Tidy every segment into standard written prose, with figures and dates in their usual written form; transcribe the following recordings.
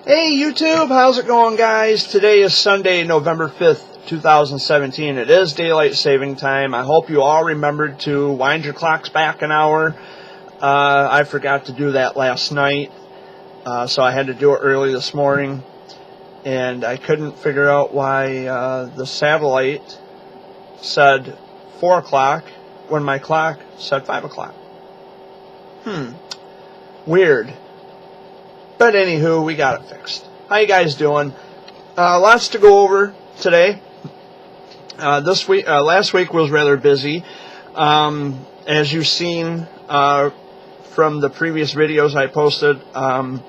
Hey YouTube, how's it going, guys? Today is Sunday, November 5th, 2017. It is daylight saving time. I hope you all remembered to wind your clocks back an hour. I forgot to do that last night, so I had to do it early this morning. And I couldn't figure out why the satellite said 4 o'clock when my clock said 5 o'clock. Weird. But anywho, we got it fixed. How you guys doing? Lots to go over today. Last week was rather busy. As you've seen from the previous videos I posted, I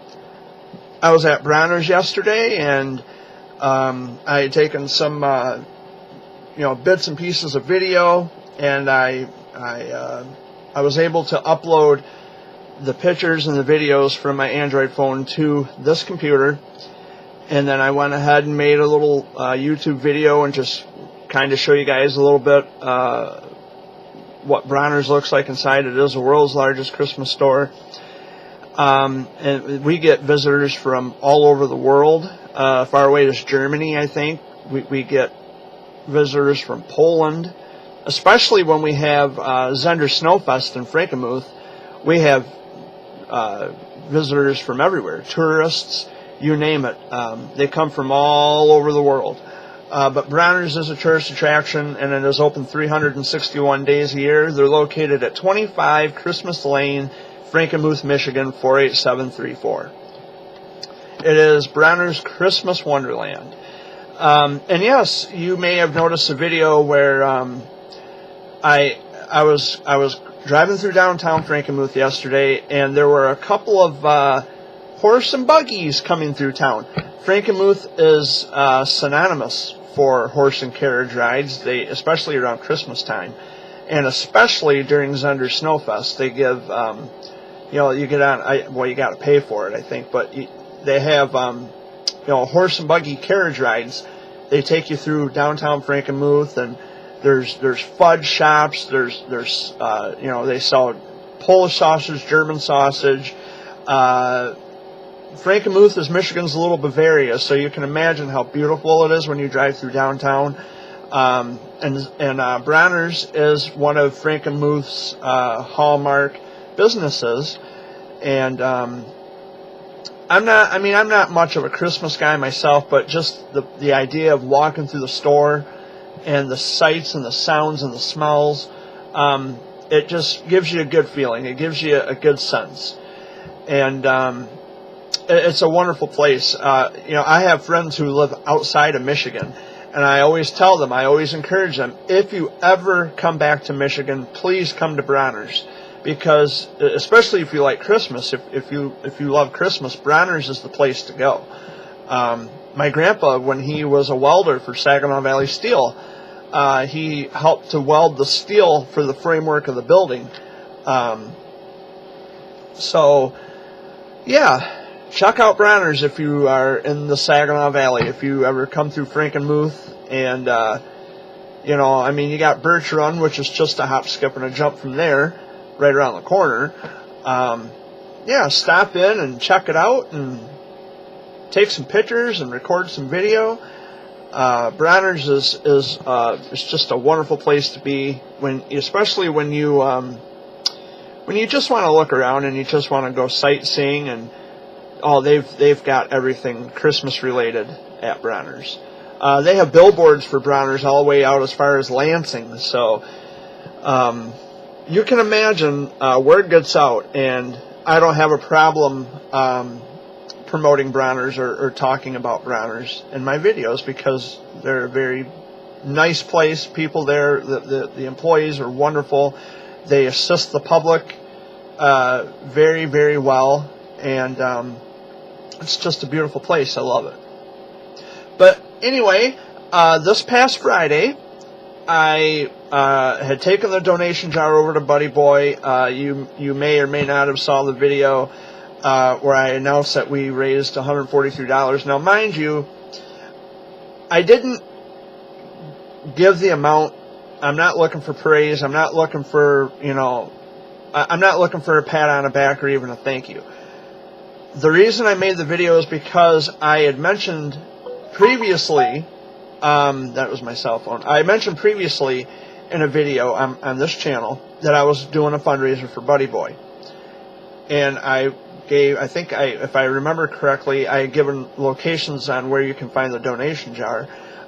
was at Bronner's yesterday, and I had taken some, bits and pieces of video, and I was able to upload the pictures and the videos from my Android phone to this computer, and then I went ahead and made a little YouTube video and just kind of show you guys a little bit what Bronner's looks like inside. It is the world's largest Christmas store, and we get visitors from all over the world. Far away as Germany, I think. We get visitors from Poland, especially when we have Zender Snowfest in Frankenmuth. We have visitors from everywhere, tourists, you name it. They come from all over the world. But Bronner's is a tourist attraction, and it is open 361 days a year. They're located at 25 Christmas Lane, Frankenmuth, Michigan, 48734. It is Bronner's Christmas Wonderland. And yes, you may have noticed a video where I was driving through downtown Frankenmuth yesterday, and there were a couple of horse and buggies coming through town. Frankenmuth is synonymous for horse and carriage rides, especially around Christmas time, and especially during Zender Snowfest. They give, you get on, you got to pay for it, I think, but they have, horse and buggy carriage rides. They take you through downtown Frankenmuth, and there's fudge shops. There's they sell Polish sausage, German sausage. Frankenmuth is Michigan's little Bavaria, so you can imagine how beautiful it is when you drive through downtown. And Bronner's is one of Frankenmuth's hallmark businesses, and I'm not much of a Christmas guy myself, but just the idea of walking through the store and the sights and the sounds and the smells, it just gives you a good feeling. It gives you a good sense. And it's a wonderful place. I have friends who live outside of Michigan, and I always tell them, I always encourage them, if you ever come back to Michigan, please come to Bronner's, because especially if you like Christmas, if you love Christmas, Bronner's is the place to go. My grandpa, when he was a welder for Saginaw Valley Steel, he helped to weld the steel for the framework of the building. So, yeah, check out Bronner's if you are in the Saginaw Valley. If you ever come through Frankenmuth, and you got Birch Run, which is just a hop, skip, and a jump from there, right around the corner. Stop in and check it out, and take some pictures and record some video. Bronner's is just a wonderful place to be, especially when you just want to look around and you just want to go sightseeing, and they've got everything Christmas related at Bronner's. They have billboards for Bronner's all the way out as far as Lansing, so you can imagine word gets out, and I don't have a problem promoting Bronner's or talking about Bronner's in my videos, because they're a very nice place. People there, the employees are wonderful. They assist the public very, very well, and it's just a beautiful place. I love it. But anyway, this past Friday, I had taken the donation jar over to Buddy Boy. You may or may not have saw the video where I announced that we raised $143. Now, mind you, I didn't give the amount. I'm not looking for praise. I'm not looking for, I'm not looking for a pat on the back or even a thank you. The reason I made the video is because I had mentioned previously, that was my cell phone, I mentioned previously in a video on this channel that I was doing a fundraiser for Buddy Boy. And I think if I remember correctly, I had given locations on where you can find the donation jar.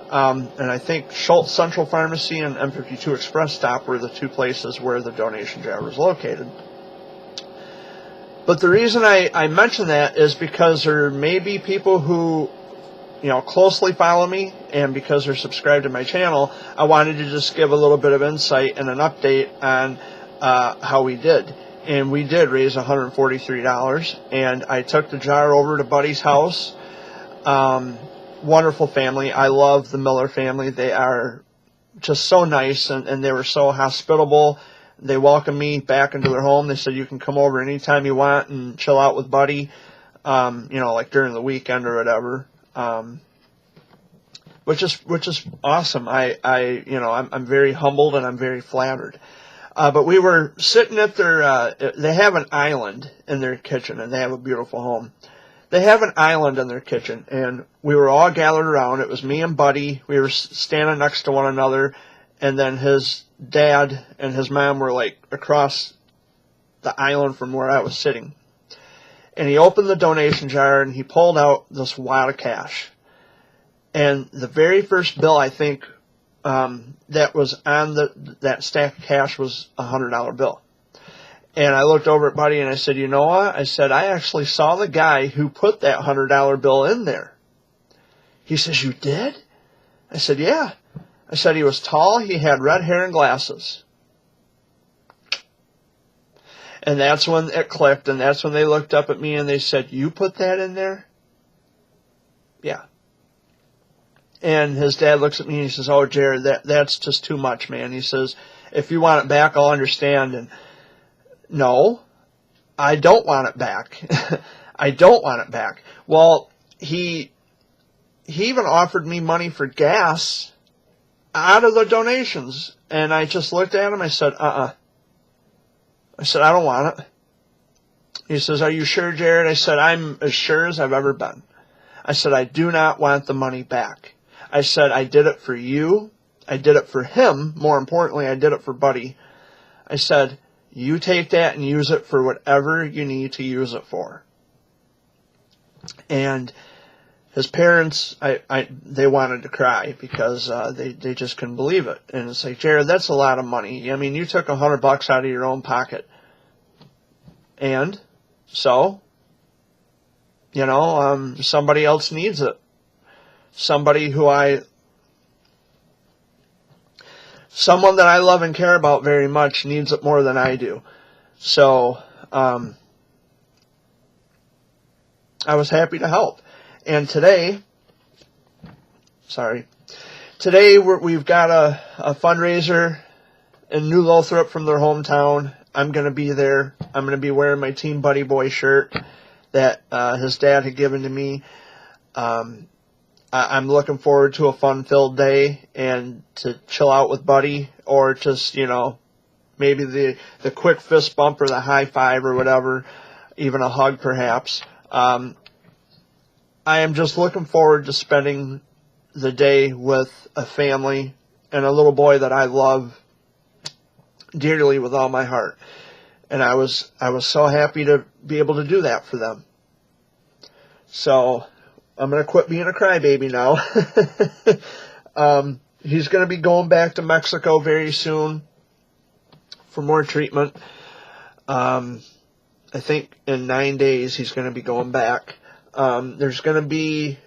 And I think Schultz Central Pharmacy and M52 Express Stop were the two places where the donation jar was located. But the reason I mention that is because there may be people who, closely follow me, and because they're subscribed to my channel, I wanted to just give a little bit of insight and an update on how we did. And we did raise $143, and I took the jar over to Buddy's house. Wonderful family. I love the Miller family. They are just so nice, and they were so hospitable. They welcomed me back into their home. They said, you can come over anytime you want and chill out with Buddy, like during the weekend or whatever, which is awesome. I'm very humbled and I'm very flattered. But we were sitting at their, they have an island in their kitchen, and they have a beautiful home. They have an island in their kitchen, and we were all gathered around. It was me and Buddy. We were standing next to one another, and then his dad and his mom were like across the island from where I was sitting. And he opened the donation jar, and he pulled out this wad of cash. And the very first bill, I think, that was on that stack of cash was a $100 bill. And I looked over at Buddy and I said, you know what? I said, I actually saw the guy who put that $100 bill in there. He says, you did? I said, yeah. I said, he was tall, he had red hair and glasses. And that's when it clicked, and that's when they looked up at me and they said, you put that in there? Yeah. And his dad looks at me and he says, oh, Jared, that's just too much, man. He says, if you want it back, I'll understand. And no, I don't want it back. I don't want it back. Well, he even offered me money for gas out of the donations. And I just looked at him. I said, I said, I don't want it. He says, are you sure, Jared? I said, I'm as sure as I've ever been. I said, I do not want the money back. I said, I did it for you. I did it for him. More importantly, I did it for Buddy. I said, you take that and use it for whatever you need to use it for. And his parents, they wanted to cry because they just couldn't believe it. And it's like, Jared, that's a lot of money. I mean, you took $100 out of your own pocket. And so, somebody else needs it. Somebody someone that I love and care about very much needs it more than I do. So, I was happy to help. And today we've got a fundraiser in New Lothrop from their hometown. I'm going to be there. I'm going to be wearing my Team Buddy Boy shirt that his dad had given to me. I'm looking forward to a fun-filled day and to chill out with Buddy, or just, maybe the quick fist bump or the high five or whatever, even a hug perhaps. I am just looking forward to spending the day with a family and a little boy that I love dearly with all my heart. And I was so happy to be able to do that for them. So I'm going to quit being a crybaby now. He's going to be going back to Mexico very soon for more treatment. I think in 9 days he's going to be going back. There's going to be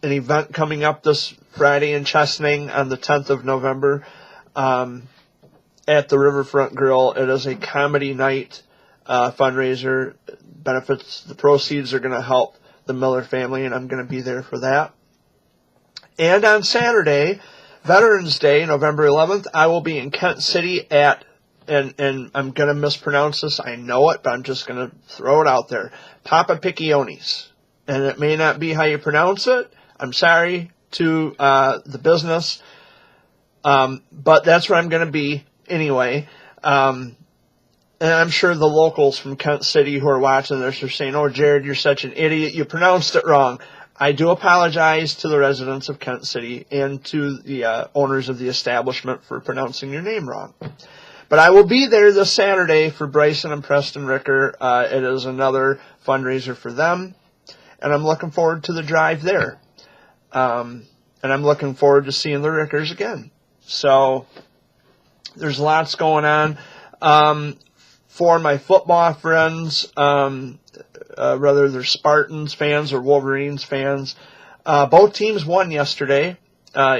an event coming up this Friday in Chesaning on the 10th of November at the Riverfront Grill. It is a comedy night fundraiser. Benefits, the proceeds are going to help the Miller family, and I'm going to be there for that. And on Saturday, Veterans Day, November 11th, I will be in Kent City at, and I'm going to mispronounce this, I know it, but I'm just going to throw it out there, Papa Picciones. And it may not be how you pronounce it. I'm sorry to the business, but that's where I'm going to be anyway. and I'm sure the locals from Kent City who are watching this are saying, "Oh, Jared, you're such an idiot. You pronounced it wrong." I do apologize to the residents of Kent City and to the owners of the establishment for pronouncing your name wrong. But I will be there this Saturday for Bryson and Preston Ricker. It is another fundraiser for them, and I'm looking forward to the drive there. And I'm looking forward to seeing the Rickers again. So there's lots going on. For my football friends, whether they're Spartans fans or Wolverines fans, both teams won yesterday.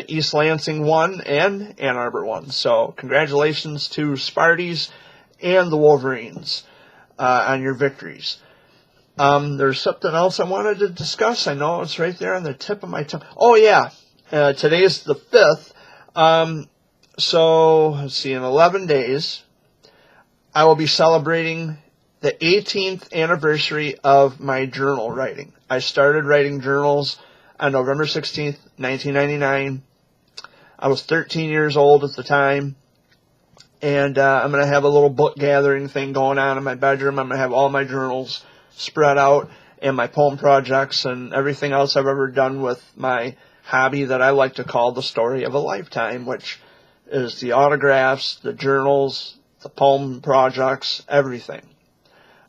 East Lansing won and Ann Arbor won. So congratulations to Sparties and the Wolverines on your victories. There's something else I wanted to discuss. I know it's right there on the tip of my tongue. Oh, yeah. Today is the 5th. So, let's see, in 11 days, I will be celebrating the 18th anniversary of my journal writing. I started writing journals on November 16th, 1999. I was 13 years old at the time. And I'm going to have a little book gathering thing going on in my bedroom. I'm going to have all my journals spread out and my poem projects and everything else I've ever done with my hobby that I like to call the story of a lifetime, which is the autographs, the journals, the poem projects, everything.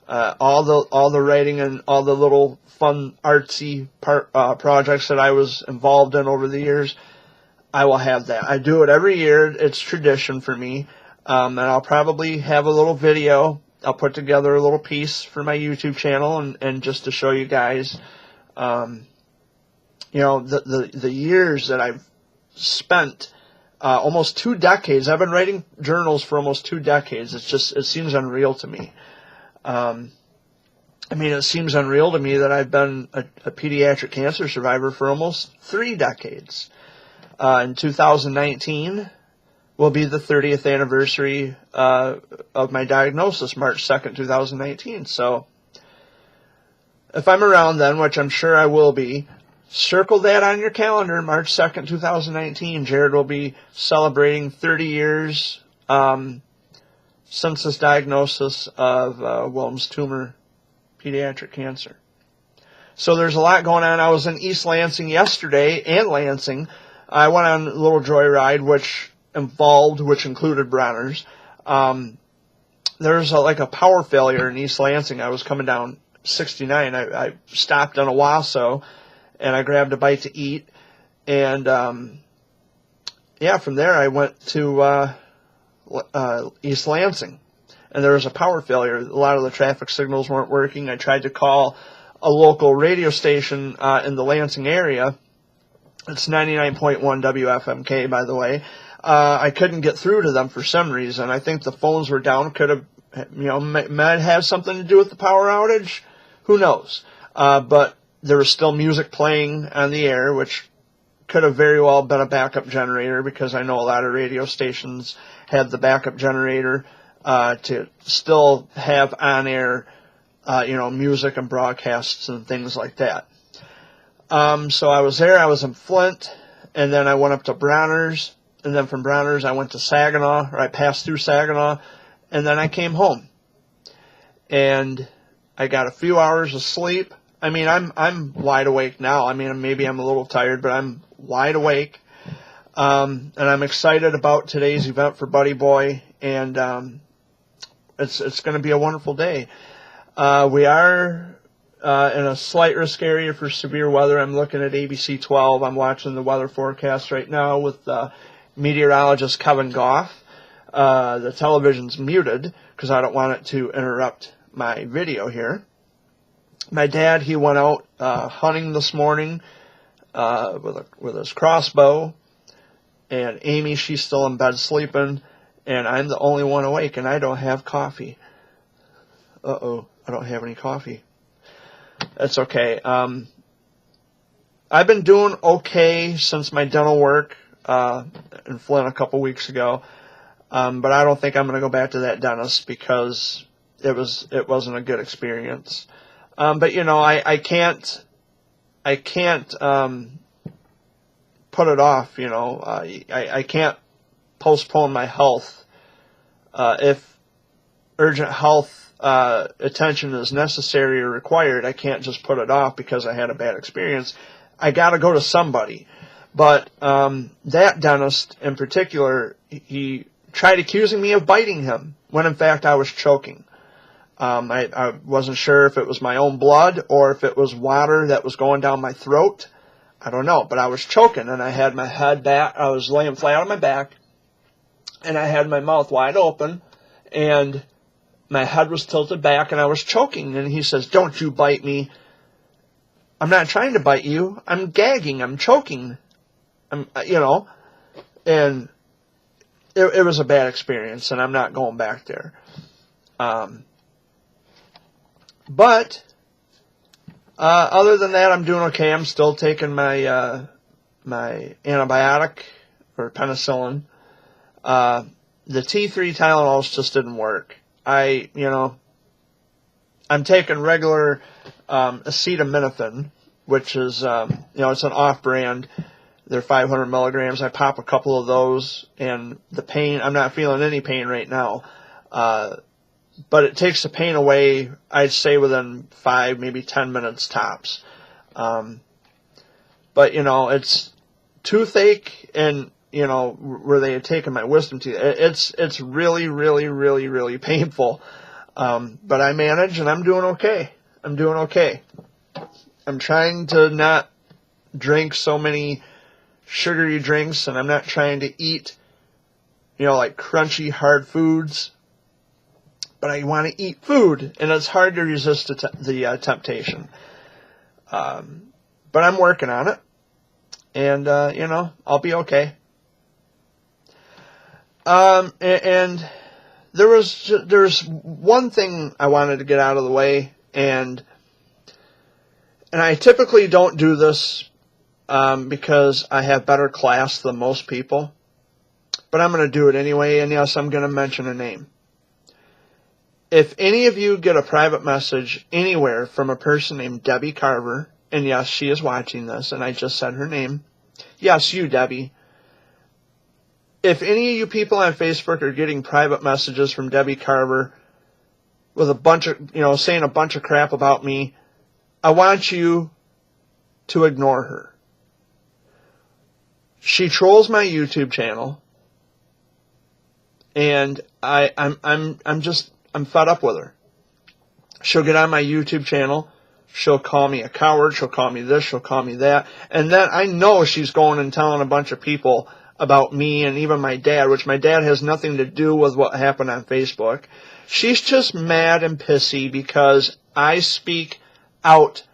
All the writing and all the little fun artsy projects that I was involved in over the years, I will have that. I do it every year. It's tradition for me. And I'll probably have a little video. I'll put together a little piece for my YouTube channel and just to show you guys, the years that I've spent, almost 2 decades. I've been writing journals for almost 2 decades. It seems unreal to me. It seems unreal to me that I've been a pediatric cancer survivor for almost 3 decades. In 2019 will be the 30th anniversary of my diagnosis, March 2nd, 2019. So if I'm around then, which I'm sure I will be, circle that on your calendar, March 2nd, 2019. Jared will be celebrating 30 years since this diagnosis of Wilms tumor pediatric cancer. So there's a lot going on. I was in East Lansing yesterday and Lansing. I went on a little joyride, which included Bronner's. There's a power failure in East Lansing. I was coming down 69. I stopped on Owasso, and I grabbed a bite to eat. And, from there I went to East Lansing. And there was a power failure. A lot of the traffic signals weren't working. I tried to call a local radio station in the Lansing area. It's 99.1 WFMK, by the way. I couldn't get through to them for some reason. I think the phones were down. Could have, might have something to do with the power outage. Who knows? But there was still music playing on the air, which could have very well been a backup generator, because I know a lot of radio stations had the backup generator to still have on air, music and broadcasts and things like that. So I was there. I was in Flint, and then I went up to Bronner's, and then from Bronner's I went to Saginaw, or I passed through Saginaw, and then I came home. And I got a few hours of sleep. I'm wide awake now. Maybe I'm a little tired, but I'm wide awake. And I'm excited about today's event for Buddy Boy, and it's going to be a wonderful day. We are in a slight risk area for severe weather. I'm looking at ABC 12. I'm watching the weather forecast right now with meteorologist Kevin Goff. The television's muted because I don't want it to interrupt my video here. My dad, he went out hunting this morning with his crossbow, and Amy, she's still in bed sleeping, and I'm the only one awake, and I don't have coffee. I don't have any coffee. That's okay. I've been doing okay since my dental work in Flint a couple weeks ago, but I don't think I'm going to go back to that dentist because it wasn't a good experience. But I can't put it off. I can't postpone my health if urgent health attention is necessary or required, I can't just put it off because I had a bad experience. I got to go to somebody. But that dentist in particular, he tried accusing me of biting him when in fact I was choking. I wasn't sure if it was my own blood or if it was water that was going down my throat. I don't know, but I was choking, and I had my head back. I was laying flat on my back, and I had my mouth wide open, and my head was tilted back, and I was choking. And he says, "Don't you bite me." I'm not trying to bite you. I'm gagging. I'm choking. And it was a bad experience, and I'm not going back there. But other than that, I'm doing okay. I'm still taking my my antibiotic or penicillin. The T3 Tylenols just didn't work. I'm taking regular acetaminophen, which is it's an off-brand. They're 500 milligrams. I pop a couple of those, and the pain, I'm not feeling any pain right now. But it takes the pain away, I'd say, within 5, maybe 10 minutes tops. But, it's toothache and, where they had taken my wisdom teeth. It's really, really, really, really painful. But I manage, and I'm doing okay. I'm doing okay. I'm trying to not drink so many sugary drinks, and I'm not trying to eat, like crunchy, hard foods. But I want to eat food, and it's hard to resist the temptation. But I'm working on it, and, I'll be okay. And there's one thing I wanted to get out of the way, and I typically don't do this because I have better class than most people, but I'm going to do it anyway, and yes, I'm going to mention a name. If any of you get a private message anywhere from a person named Debbie Carver, and yes, she is watching this, and I just said her name. Yes, you, Debbie. If any of you people on Facebook are getting private messages from Debbie Carver with a bunch of, saying a bunch of crap about me, I want you to ignore her. She trolls my YouTube channel, and I'm fed up with her. She'll get on my YouTube channel. She'll call me a coward. She'll call me this. She'll call me that. And then I know she's going and telling a bunch of people about me and even my dad, which my dad has nothing to do with what happened on Facebook. She's just mad and pissy because I speak out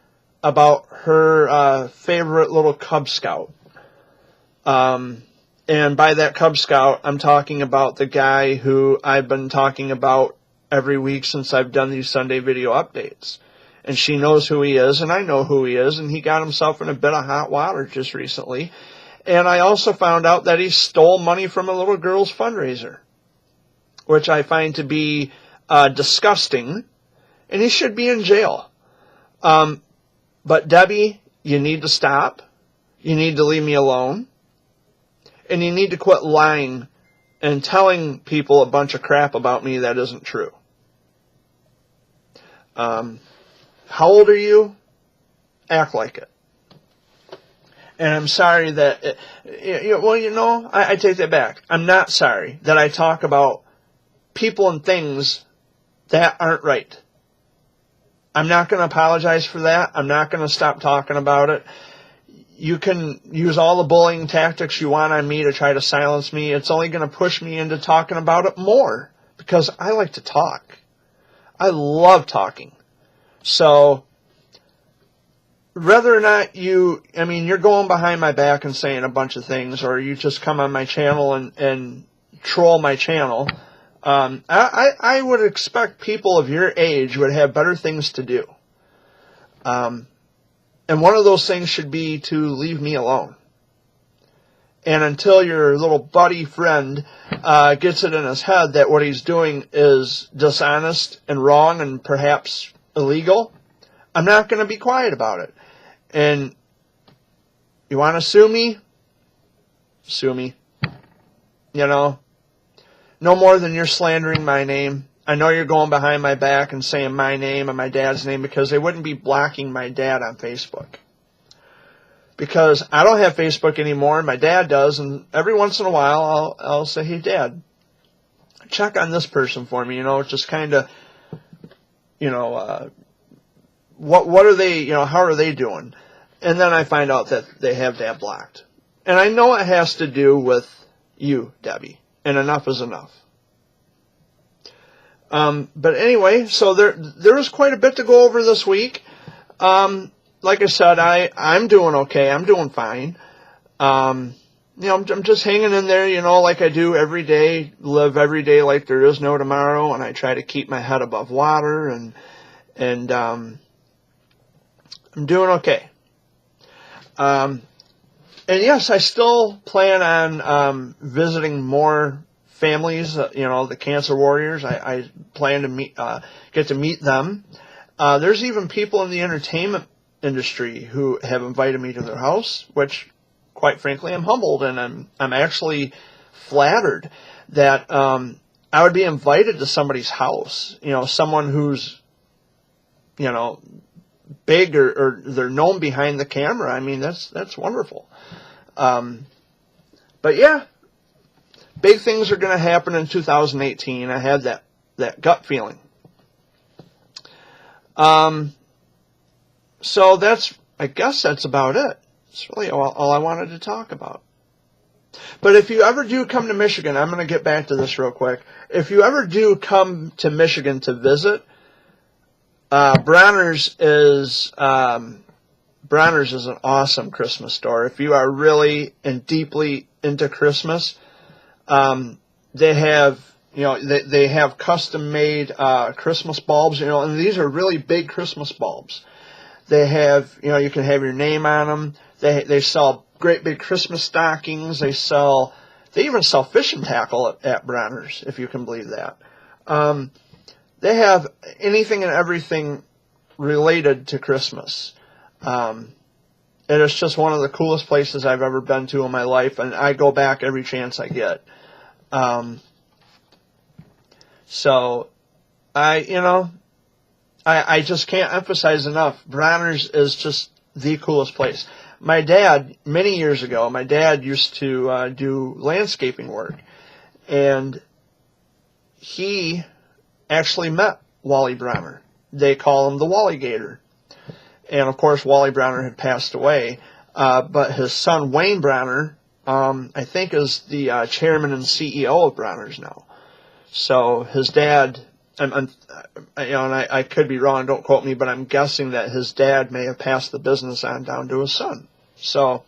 about her favorite little Cub Scout. And by that Cub Scout, I'm talking about the guy who I've been talking about every week since I've done these Sunday video updates. And she knows who he is, and I know who he is, and he got himself in a bit of hot water just recently. And I also found out that he stole money from a little girl's fundraiser, which I find to be disgusting, and he should be in jail. But Debbie, you need to stop. You need to leave me alone. And you need to quit lying and telling people a bunch of crap about me that isn't true. How old are you? Act like it. And I'm sorry that, I take that back. I'm not sorry that I talk about people and things that aren't right. I'm not going to apologize for that. I'm not going to stop talking about it. You can use all the bullying tactics you want on me to try to silence me. It's only going to push me into talking about it more because I like to talk. I love talking. So whether or not you're going behind my back and saying a bunch of things, or you just come on my channel and troll my channel, I would expect people of your age would have better things to do. And one of those things should be to leave me alone. And until your little buddy friend gets it in his head that what he's doing is dishonest and wrong and perhaps illegal, I'm not going to be quiet about it. And you want to sue me? Sue me. No more than you're slandering my name. I know you're going behind my back and saying my name and my dad's name, because they wouldn't be blocking my dad on Facebook. Because I don't have Facebook anymore, and my dad does, and every once in a while I'll say, hey, Dad, check on this person for me, just kind of, what are they, how are they doing? And then I find out that they have Dad blocked. And I know it has to do with you, Debbie, and enough is enough. But anyway, so there was quite a bit to go over this week. Like I said, I'm doing okay. I'm doing fine. I'm just hanging in there, like I do every day, live every day like there is no tomorrow, and I try to keep my head above water, and I'm doing okay. And yes, I still plan on visiting more families, the Cancer Warriors. I plan to get to meet them. There's even people in the entertainment industry who have invited me to their house, which, quite frankly, I'm humbled, and I'm actually flattered that I would be invited to somebody's house. Someone who's big, or they're known behind the camera. I mean, that's wonderful. But yeah, big things are going to happen in 2018. I have that gut feeling. So I guess that's about it. It's really all I wanted to talk about. But if you ever do come to Michigan, I'm going to get back to this real quick. If you ever do come to Michigan to visit, Bronner's is an awesome Christmas store. If you are really and deeply into Christmas, they have they have custom made Christmas bulbs, and these are really big Christmas bulbs. They have, you can have your name on them. They sell great big Christmas stockings. They even sell fishing tackle at Bronner's, if you can believe that. They have anything and everything related to Christmas. And it's just one of the coolest places I've ever been to in my life, and I go back every chance I get. So I just can't emphasize enough. Bronner's is just the coolest place. My dad, many years ago, used to do landscaping work, and he actually met Wally Bronner. They call him the Wally Gator. And of course, Wally Bronner had passed away, but his son Wayne Bronner, I think, is the chairman and CEO of Bronner's now. So his dad, and I could be wrong, don't quote me, but I'm guessing that his dad may have passed the business on down to his son. So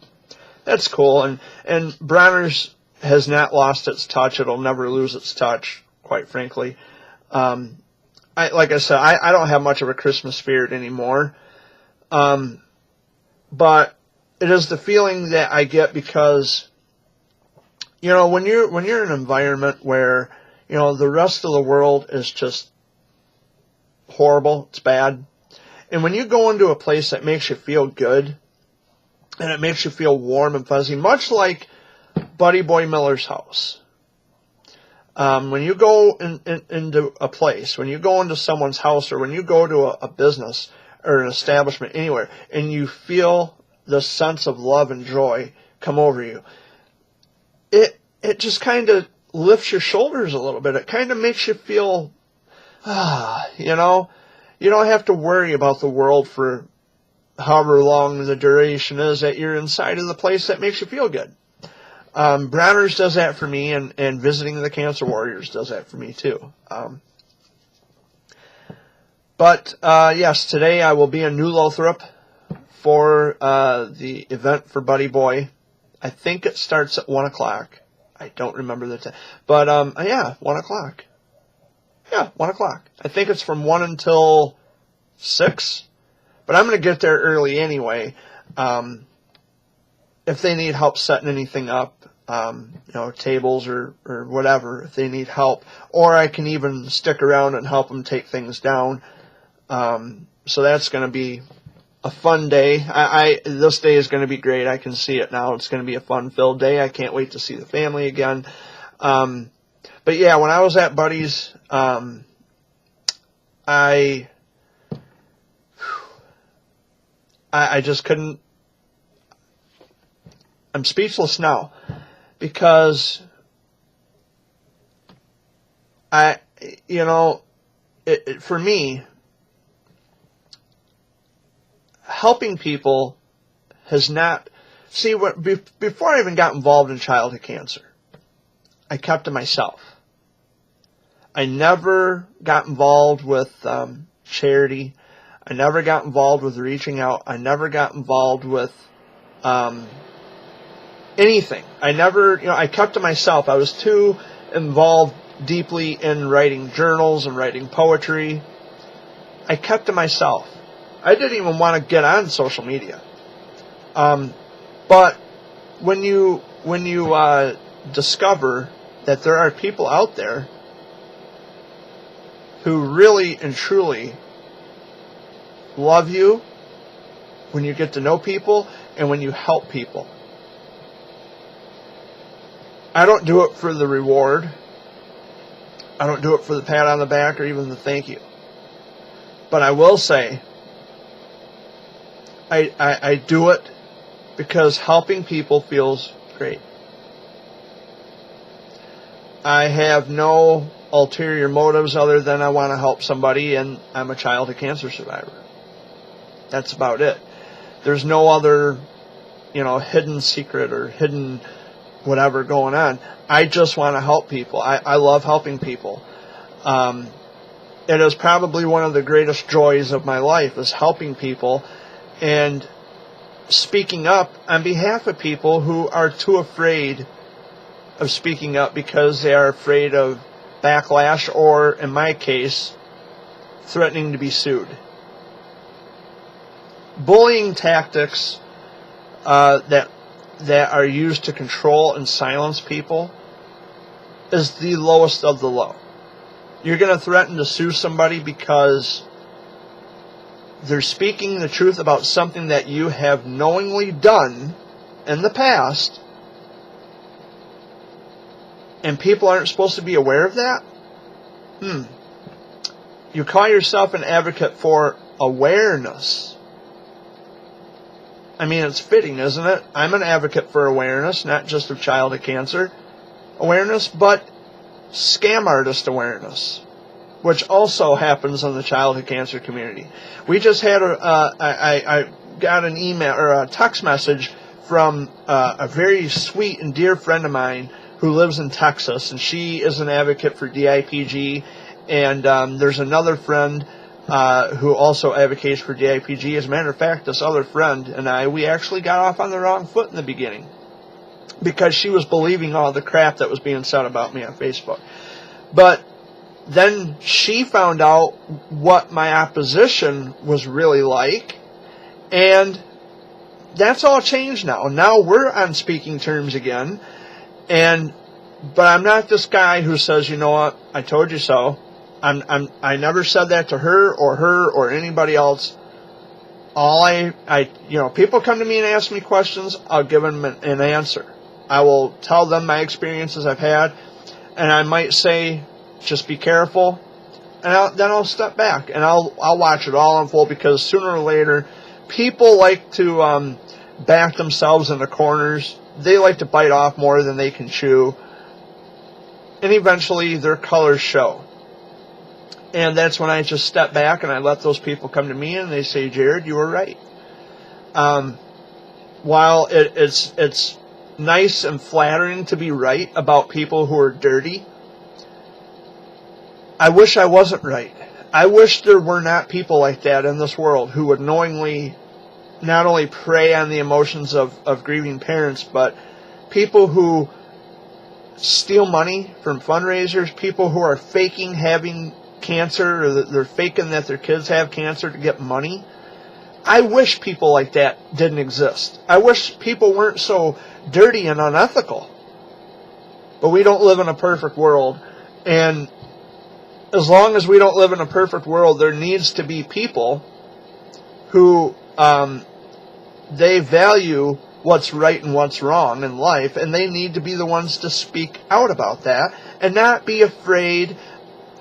that's cool. And Bronner's has not lost its touch. It'll never lose its touch, quite frankly. Like I said, I don't have much of a Christmas spirit anymore. But it is the feeling that I get because, when you're in an environment where, the rest of the world is just horrible, it's bad. And when you go into a place that makes you feel good, and it makes you feel warm and fuzzy, much like Buddy Boy Miller's house. When you go into a place, when you go into someone's house, or when you go to a business or an establishment anywhere, and you feel the sense of love and joy come over you, it just kind of lifts your shoulders a little bit. It kind of makes you feel, you don't have to worry about the world for however long the duration is that you're inside of the place that makes you feel good. Bronner's does that for me, and visiting the Cancer Warriors does that for me too. But yes, today I will be in New Lothrop for the event for Buddy Boy. I think it starts at 1 o'clock. I don't remember the time. But, 1 o'clock. Yeah, 1 o'clock. I think it's from 1 until 6. But I'm going to get there early anyway. If they need help setting anything up, tables or whatever, if they need help. Or I can even stick around and help them take things down. So that's going to be a fun day. This day is going to be great. I can see it now. It's going to be a fun-filled day. I can't wait to see the family again. But yeah, when I was at Buddy's, I just couldn't. I'm speechless now, because for me, helping people has not. See, before I even got involved in childhood cancer, I kept to myself. I never got involved with charity. I never got involved with reaching out. I never got involved with anything. I kept to myself. I was too involved deeply in writing journals and writing poetry. I kept to myself. I didn't even want to get on social media. But when you discover that there are people out there who really and truly love you, when you get to know people, and when you help people. I don't do it for the reward. I don't do it for the pat on the back or even the thank you. But I will say, I do it because helping people feels great. I have no ulterior motives other than I want to help somebody, and I'm a childhood cancer survivor. That's about it. There's no other, hidden secret or hidden whatever going on. I just want to help people. I love helping people. It is probably one of the greatest joys of my life, is helping people and speaking up on behalf of people who are too afraid of speaking up because they are afraid of backlash, or, in my case, threatening to be sued. Bullying tactics that are used to control and silence people is the lowest of the low. You're going to threaten to sue somebody because they're speaking the truth about something that you have knowingly done in the past, and people aren't supposed to be aware of that? You call yourself an advocate for awareness. I mean, it's fitting, isn't it? I'm an advocate for awareness, not just of childhood cancer awareness, but scam artist awareness, which also happens in the childhood cancer community. We just had I got an email or a text message from a very sweet and dear friend of mine who lives in Texas, and she is an advocate for DIPG, and there's another friend who also advocates for DIPG. As a matter of fact, this other friend and we actually got off on the wrong foot in the beginning, because she was believing all the crap that was being said about me on Facebook. But then she found out what my opposition was really like, and that's all changed now. Now we're on speaking terms again, but I'm not this guy who says, you know what, I told you so. I never said that to her or anybody else. People come to me and ask me questions, I'll give them an answer. I will tell them my experiences I've had, and I might say, just be careful, and then I'll step back and I'll watch it all unfold, because sooner or later, people like to back themselves into corners. They like to bite off more than they can chew, and eventually their colors show. And that's when I just step back and I let those people come to me and they say, Jared, you were right. While it's nice and flattering to be right about people who are dirty, I wish I wasn't right. I wish there were not people like that in this world who would knowingly not only prey on the emotions of grieving parents, but people who steal money from fundraisers, people who are faking having cancer, or they're faking that their kids have cancer to get money. I wish people like that didn't exist. I wish people weren't so dirty and unethical. But we don't live in a perfect world, and as long as we don't live in a perfect world, there needs to be people who they value what's right and what's wrong in life, and they need to be the ones to speak out about that and not be afraid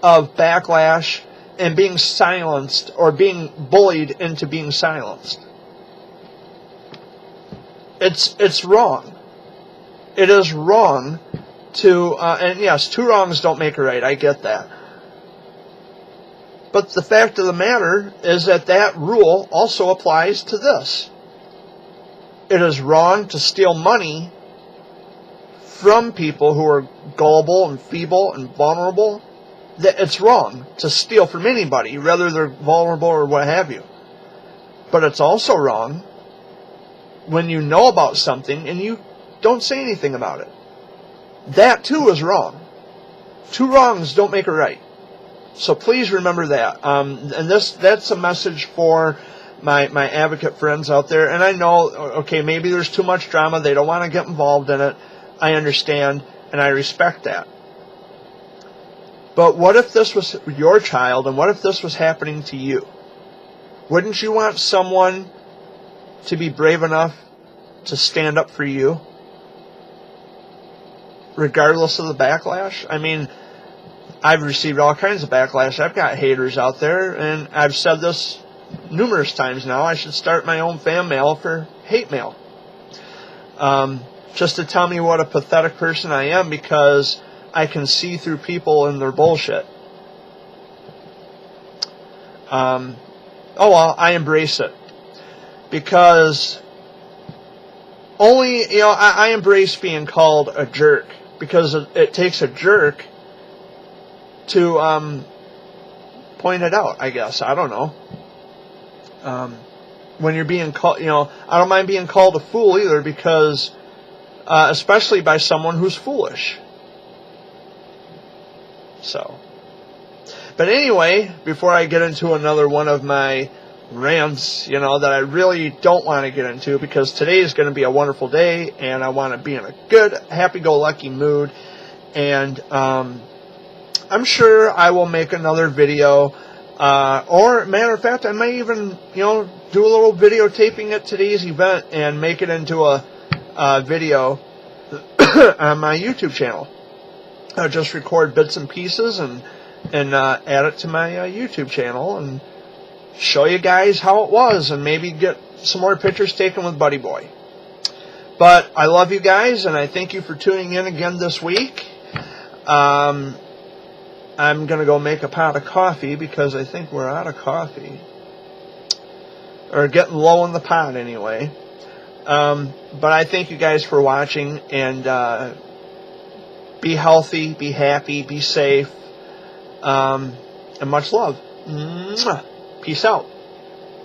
of backlash and being silenced or being bullied into being silenced. It's wrong. It is wrong to, and yes, two wrongs don't make a right. I get that. But the fact of the matter is that that rule also applies to this. It is wrong to steal money from people who are gullible and feeble and vulnerable. It's wrong to steal from anybody, whether they're vulnerable or what have you. But it's also wrong when you know about something and you don't say anything about it. That too is wrong. Two wrongs don't make a right. So please remember that. And that's a message for my advocate friends out there. And I know, okay, maybe there's too much drama. They don't want to get involved in it. I understand, and I respect that. But what if this was your child, and what if this was happening to you? Wouldn't you want someone to be brave enough to stand up for you, regardless of the backlash? I mean, I've received all kinds of backlash. I've got haters out there, and I've said this numerous times now. I should start my own fan mail for hate mail. Just to tell me what a pathetic person I am, because I can see through people and their bullshit. Oh well, I embrace it. Because only, I embrace being called a jerk. Because it takes a jerk to point it out, I guess. I don't know. When you're being called, I don't mind being called a fool either, because especially by someone who's foolish. So, but anyway, before I get into another one of my rants, that I really don't want to get into, because today is going to be a wonderful day, and I want to be in a good, happy-go-lucky mood, and I'm sure I will make another video, or matter of fact, I might even, do a little videotaping at today's event and make it into a video on my YouTube channel. I'll just record bits and pieces and add it to my YouTube channel and show you guys how it was, and maybe get some more pictures taken with Buddy Boy. But I love you guys, and I thank you for tuning in again this week. I'm going to go make a pot of coffee, because I think we're out of coffee. Or getting low in the pot anyway. But I thank you guys for watching, and be healthy, be happy, be safe, and much love. Mwah. Peace out.